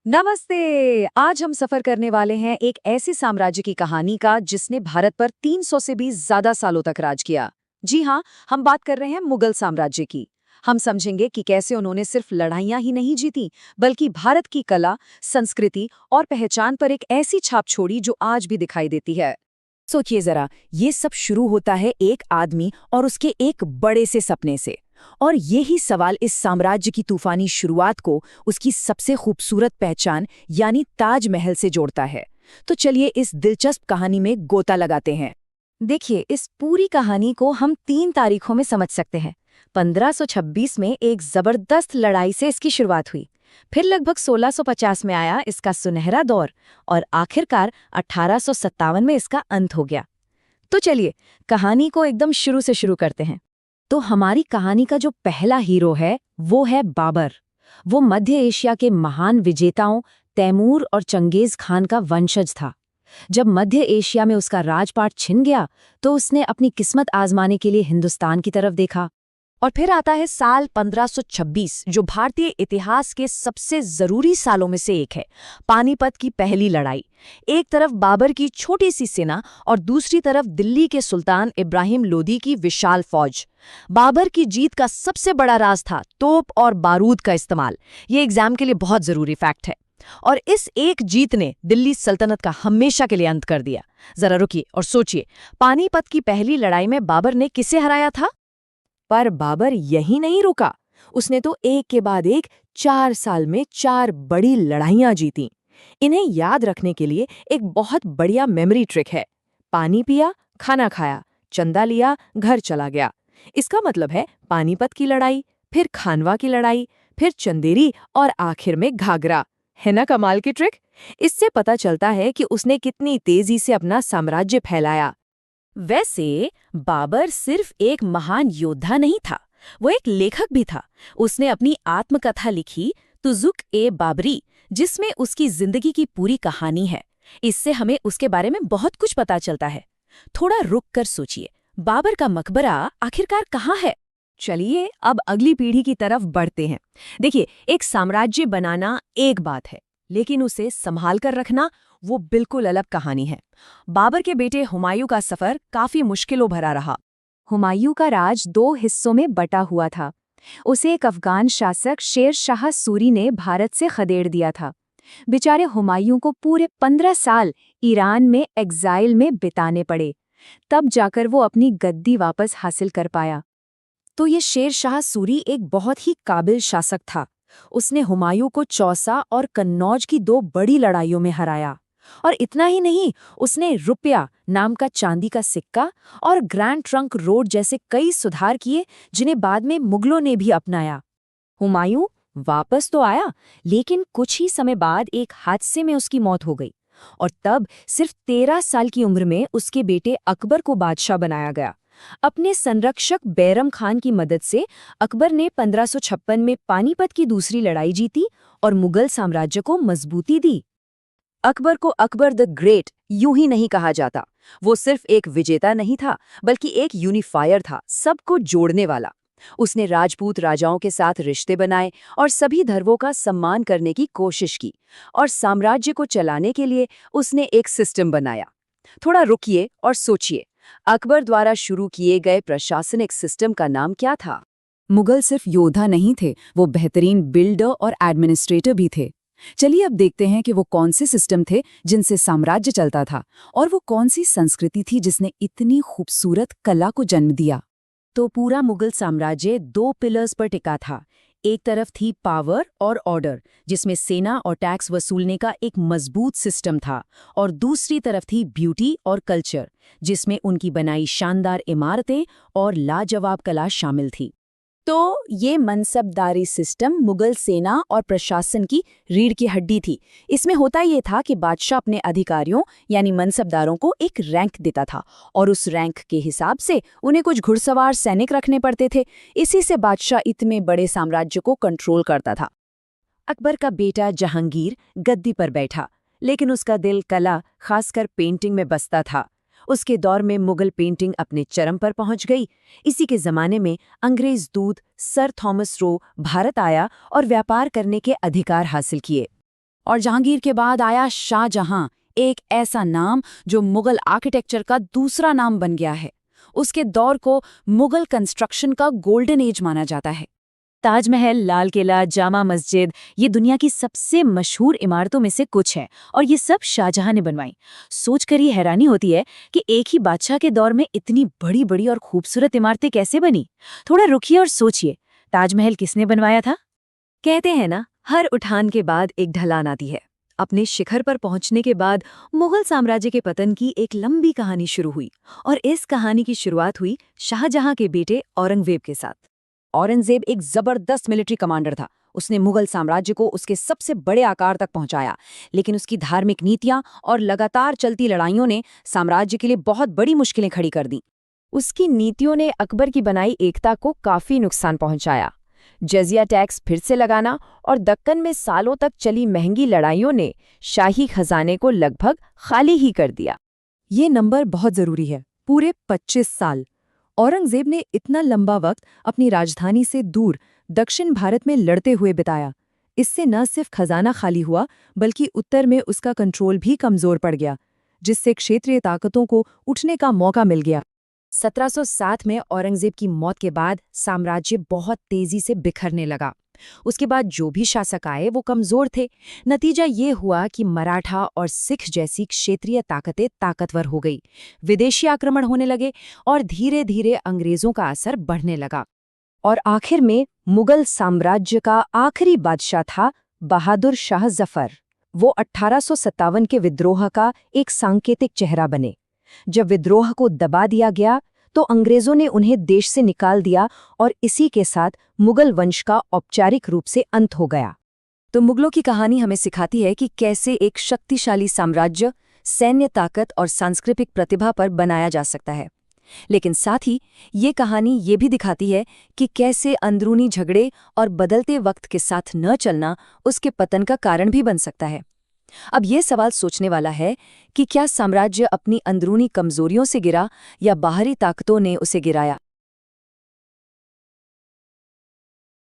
नमस्ते। आज हम सफर करने वाले हैं एक ऐसे साम्राज्य की कहानी का जिसने भारत पर 300 से भी ज्यादा सालों तक राज किया। जी हाँ, हम बात कर रहे हैं मुगल साम्राज्य की। हम समझेंगे कि कैसे उन्होंने सिर्फ लड़ाइयां ही नहीं जीती, बल्कि भारत की कला, संस्कृति और पहचान पर एक ऐसी छाप छोड़ी जो आज भी दिखाई देती है। सोचिए जरा, ये सब शुरू होता है एक आदमी और उसके एक बड़े से सपने से। और यही सवाल इस साम्राज्य की तूफानी शुरुआत को उसकी सबसे खूबसूरत पहचान यानी ताजमहल से जोड़ता है। तो चलिए इस दिलचस्प कहानी में गोता लगाते हैं। देखिए, इस पूरी कहानी को हम 3 तारीखों में समझ सकते हैं। 1526 में एक जबरदस्त लड़ाई से इसकी शुरुआत हुई। फिर लगभग 1650 में आया इसका सुनहरा दौर और आखिरकार 1857 में इसका अंत हो गया। तो चलिए कहानी को एकदम शुरू से शुरू करते हैं। तो हमारी कहानी का जो पहला हीरो है वो है बाबर। वो मध्य एशिया के महान विजेताओं तैमूर और चंगेज खान का वंशज था। जब मध्य एशिया में उसका राजपाट छिन गया तो उसने अपनी किस्मत आजमाने के लिए हिंदुस्तान की तरफ देखा। और फिर आता है साल 1526, जो भारतीय इतिहास के सबसे जरूरी सालों में से एक है, पानीपत की पहली लड़ाई। एक तरफ बाबर की छोटी सी सेना और दूसरी तरफ दिल्ली के सुल्तान इब्राहिम लोदी की विशाल फौज। बाबर की जीत का सबसे बड़ा राज था तोप और बारूद का इस्तेमाल। ये एग्जाम के लिए बहुत जरूरी फैक्ट है। और इस एक जीत ने दिल्ली सल्तनत का हमेशा के लिए अंत कर दिया। जरा रुकिए और सोचिए, पानीपत की पहली लड़ाई में बाबर ने किसे हराया था? पर बाबर यहीं नहीं रुका। उसने तो एक के बाद एक 4 साल में 4 बड़ी लड़ाइयां जीती। इन्हें याद रखने के लिए एक बहुत बढ़िया मेमोरी ट्रिक है। पानी पिया, खाना खाया, चंदा लिया, घर चला गया। इसका मतलब है पानीपत की लड़ाई, फिर खानवा की लड़ाई, फिर चंदेरी और आखिर में घाघरा। है ना कमाल की ट्रिक? इससे पता चलता है कि उसने कितनी तेजी से अपना साम्राज्य फैलाया। वैसे बाबर सिर्फ एक महान योद्धा नहीं था, वो एक लेखक भी था। उसने अपनी आत्मकथा लिखी तुज़ुक-ए-बाबरी, जिसमें उसकी जिंदगी की पूरी कहानी है। इससे हमें उसके बारे में बहुत कुछ पता चलता है। थोड़ा रुक कर सोचिए, बाबर का मकबरा आखिरकार कहाँ है? चलिए अब अगली पीढ़ी की तरफ बढ़ते हैं। देखिए, एक साम्राज्य बनाना एक बात है, लेकिन उसे संभाल कर रखना वो बिल्कुल अलग कहानी है। बाबर के बेटे हुमायूं का सफर काफी मुश्किलों भरा रहा। हुमायूं का राज 2 हिस्सों में बटा हुआ था। उसे एक अफगान शासक शेर शाह सूरी ने भारत से खदेड़ दिया था। बेचारे हुमायूं को पूरे 15 साल ईरान में एग्जाइल में बिताने पड़े। तब जाकर वो अपनी गद्दी वापस हासिल कर पाया। तो ये शेर शाह सूरी एक बहुत ही काबिल शासक था। उसने हुमायूं को चौसा और कन्नौज की 2 बड़ी लड़ाइयों में हराया। और इतना ही नहीं, उसने रुपया नाम का चांदी का सिक्का और ग्रैंड ट्रंक रोड जैसे कई सुधार किए, जिन्हें बाद में मुगलों ने भी अपनाया। हुमायूं वापस तो आया, लेकिन कुछ ही समय बाद एक हादसे में उसकी मौत हो गई। और तब सिर्फ 13 साल की उम्र में उसके बेटे अकबर को बादशाह बनाया गया। अपने संरक्षक बैरम खान की मदद से अकबर ने 1556 में पानीपत की दूसरी लड़ाई जीती और मुगल साम्राज्य को मजबूती दी। अकबर को अकबर द ग्रेट यूं ही नहीं कहा जाता। वो सिर्फ एक विजेता नहीं था, बल्कि एक यूनिफायर था, सबको जोड़ने वाला। उसने राजपूत राजाओं के साथ रिश्ते बनाए और सभी धर्मों का सम्मान करने की कोशिश की। और साम्राज्य को चलाने के लिए उसने एक सिस्टम बनाया। थोड़ा रुकिए और सोचिए, अकबर द्वारा शुरू किए गए प्रशासनिक सिस्टम का नाम क्या था? मुगल सिर्फ योद्धा नहीं थे, वो बेहतरीन बिल्डर और एडमिनिस्ट्रेटर भी थे। चलिए अब देखते हैं कि वो कौन से सिस्टम थे जिनसे साम्राज्य चलता था, और वो कौन सी संस्कृति थी जिसने इतनी खूबसूरत कला को जन्म दिया। तो पूरा मुगल साम्राज्य 2 पिलर्स पर टिका था। एक तरफ थी पावर और ऑर्डर, जिसमें सेना और टैक्स वसूलने का एक मजबूत सिस्टम था, और दूसरी तरफ थी ब्यूटी और कल्चर, जिसमें उनकी बनाई शानदार इमारतें और लाजवाब कला शामिल थी। तो ये मनसबदारी सिस्टम मुगल सेना और प्रशासन की रीढ़ की हड्डी थी। इसमें होता ये था कि बादशाह अपने अधिकारियों यानी मनसबदारों को एक रैंक देता था, और उस रैंक के हिसाब से उन्हें कुछ घुड़सवार सैनिक रखने पड़ते थे। इसी से बादशाह इतने बड़े साम्राज्य को कंट्रोल करता था। अकबर का बेटा जहांगीर गद्दी पर बैठा, लेकिन उसका दिल कला, खासकर पेंटिंग में बसता था। उसके दौर में मुगल पेंटिंग अपने चरम पर पहुंच गई। इसी के जमाने में अंग्रेज दूत सर थॉमस रो भारत आया और व्यापार करने के अधिकार हासिल किए। और जहांगीर के बाद आया शाहजहां, एक ऐसा नाम जो मुगल आर्किटेक्चर का दूसरा नाम बन गया है। उसके दौर को मुगल कंस्ट्रक्शन का गोल्डन एज माना जाता है। ताजमहल, लाल किला, जामा मस्जिद, ये दुनिया की सबसे मशहूर इमारतों में से कुछ है और ये सब शाहजहां ने बनवाई। सोचकर ये हैरानी होती है कि एक ही बादशाह के दौर में इतनी बड़ी बड़ी और खूबसूरत इमारतें कैसे बनी। थोड़ा रुकिए और सोचिए, ताजमहल किसने बनवाया था? कहते हैं ना, हर उठान के बाद एक ढलान आती है। अपने शिखर पर पहुंचने के बाद मुगल साम्राज्य के पतन की एक लंबी कहानी शुरू हुई और इस कहानी की शुरुआत हुई शाहजहां के बेटे औरंगजेब के साथ। औरंगजेब एक जबरदस्त मिलिट्री कमांडर था। उसने मुगल साम्राज्य को उसके सबसे बड़े आकार तक पहुंचाया, लेकिन उसकी धार्मिक नीतियां और लगातार चलती लड़ाइयों ने साम्राज्य के लिए बहुत बड़ी मुश्किलें खड़ी कर दी। उसकी नीतियों ने अकबर की बनाई एकता को काफी नुकसान पहुंचाया। जजिया टैक्स फिर से लगाना और दक्कन में सालों तक चली महंगी लड़ाइयों ने शाही खजाने को लगभग खाली ही कर दिया। ये नंबर बहुत जरूरी है, पूरे 25 साल। औरंगजेब ने इतना लंबा वक्त अपनी राजधानी से दूर दक्षिण भारत में लड़ते हुए बिताया। इससे न सिर्फ खजाना खाली हुआ, बल्कि उत्तर में उसका कंट्रोल भी कमजोर पड़ गया, जिससे क्षेत्रीय ताकतों को उठने का मौका मिल गया। 1707 में औरंगजेब की मौत के बाद साम्राज्य बहुत तेजी से बिखरने लगा। उसके बाद जो भी शासक आए वो कमजोर थे। नतीजा ये हुआ कि मराठा और सिख जैसी क्षेत्रीय ताकतें ताकतवर हो गई, विदेशी आक्रमण होने लगे और धीरे धीरे अंग्रेजों का असर बढ़ने लगा। और आखिर में मुगल साम्राज्य का आखिरी बादशाह था बहादुर शाह जफर। वो 1857 के विद्रोह का एक सांकेतिक चेहरा बने। जब विद्रोह को दबा दिया गया तो अंग्रेजों ने उन्हें देश से निकाल दिया और इसी के साथ मुगल वंश का औपचारिक रूप से अंत हो गया। तो मुगलों की कहानी हमें सिखाती है कि कैसे एक शक्तिशाली साम्राज्य सैन्य ताकत और सांस्कृतिक प्रतिभा पर बनाया जा सकता है, लेकिन साथ ही ये कहानी ये भी दिखाती है कि कैसे अंदरूनी झगड़े और बदलते वक्त के साथ न चलना उसके पतन का कारण भी बन सकता है। अब ये सवाल सोचने वाला है कि क्या साम्राज्य अपनी अंदरूनी कमजोरियों से गिरा या बाहरी ताकतों ने उसे गिराया?